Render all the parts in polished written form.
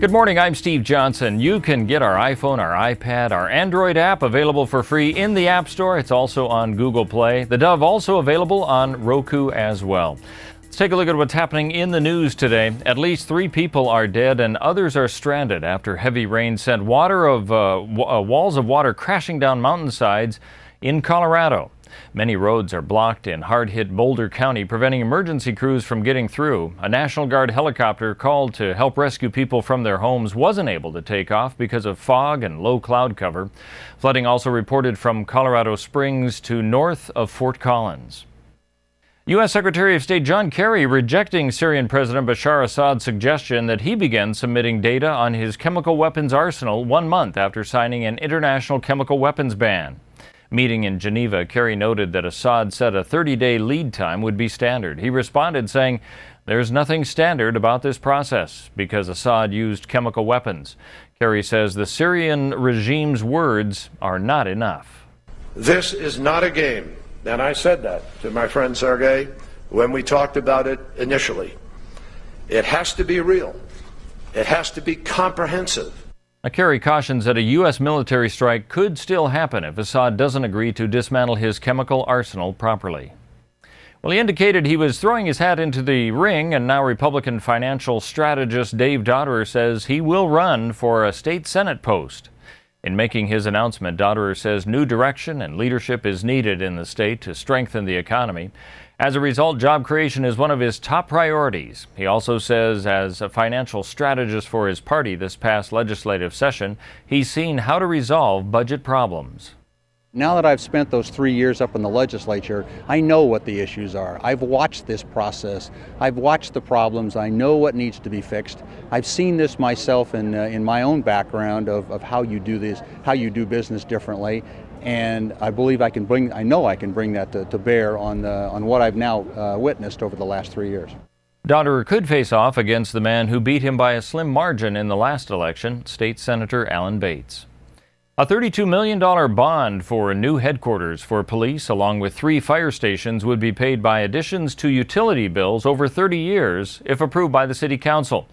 Good morning, I'm Steve Johnson. You can get our iPhone, our iPad, our Android app available for free in the App Store. It's also on Google Play. The Dove also available on Roku as well. Let's take a look at what's happening in the news today. At least 3 people are dead and others are stranded after heavy rain sent walls of water crashing down mountainsides in Colorado. Many roads are blocked in hard-hit Boulder County, preventing emergency crews from getting through. A National Guard helicopter called to help rescue people from their homes wasn't able to take off because of fog and low cloud cover. Flooding also reported from Colorado Springs to north of Fort Collins. U.S. Secretary of State John Kerry rejecting Syrian President Bashar Assad's suggestion that he begin submitting data on his chemical weapons arsenal 1 month after signing an international chemical weapons ban. Meeting in Geneva, Kerry noted that Assad said a 30-day lead time would be standard. He responded saying, "There's nothing standard about this process because Assad used chemical weapons." Kerry says the Syrian regime's words are not enough. This is not a game, and I said that to my friend Sergei when we talked about it initially. It has to be real. It has to be comprehensive. Kerry cautions that a U.S. military strike could still happen if Assad doesn't agree to dismantle his chemical arsenal properly. Well, he indicated he was throwing his hat into the ring, and now Republican financial strategist Dave Dotterrer says he will run for a state Senate post. In making his announcement, Dotterrer says new direction and leadership is needed in the state to strengthen the economy. As a result, job creation is one of his top priorities. He also says as a financial strategist for his party this past legislative session, he's seen how to resolve budget problems. Now that I've spent those 3 years up in the legislature, I know what the issues are. I've watched this process. I've watched the problems. I know what needs to be fixed. I've seen this myself in my own background of how you do this, how you do business differently. And I believe I know I can bring that to bear on what I've now witnessed over the last 3 years. Dotterrer could face off against the man who beat him by a slim margin in the last election, State Senator Alan Bates. A $32 million bond for new headquarters for police, along with 3 fire stations, would be paid by additions to utility bills over 30 years if approved by the City Council.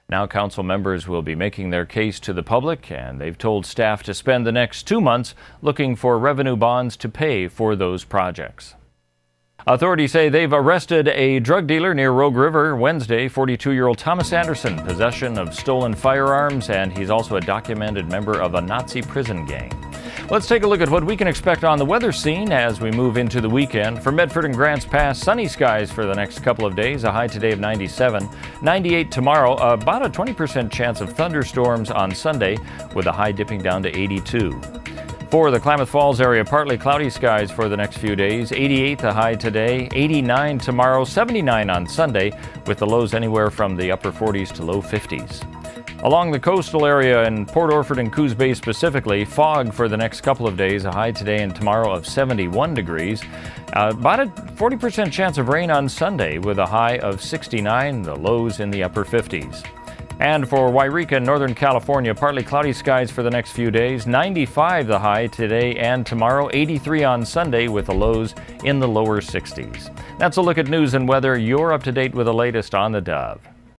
Now council members will be making their case to the public, and they've told staff to spend the next 2 months looking for revenue bonds to pay for those projects. Authorities say they've arrested a drug dealer near Rogue River Wednesday, 42-year-old Thomas Anderson, possession of stolen firearms, and he's also a documented member of a Nazi prison gang. Let's take a look at what we can expect on the weather scene as we move into the weekend. For Medford and Grants Pass, sunny skies for the next couple of days, a high today of 97, 98 tomorrow, about a 20% chance of thunderstorms on Sunday with a high dipping down to 82. For the Klamath Falls area, partly cloudy skies for the next few days. 88 the high today, 89 tomorrow, 79 on Sunday, with the lows anywhere from the upper 40s to low 50s. Along the coastal area in Port Orford and Coos Bay specifically, fog for the next couple of days, a high today and tomorrow of 71 degrees. About a 40% chance of rain on Sunday with a high of 69, the lows in the upper 50s. And for Wairika, Northern California, partly cloudy skies for the next few days. 95 the high today and tomorrow, 83 on Sunday with the lows in the lower 60s. That's a look at news and weather. You're up to date with the latest on the Dove.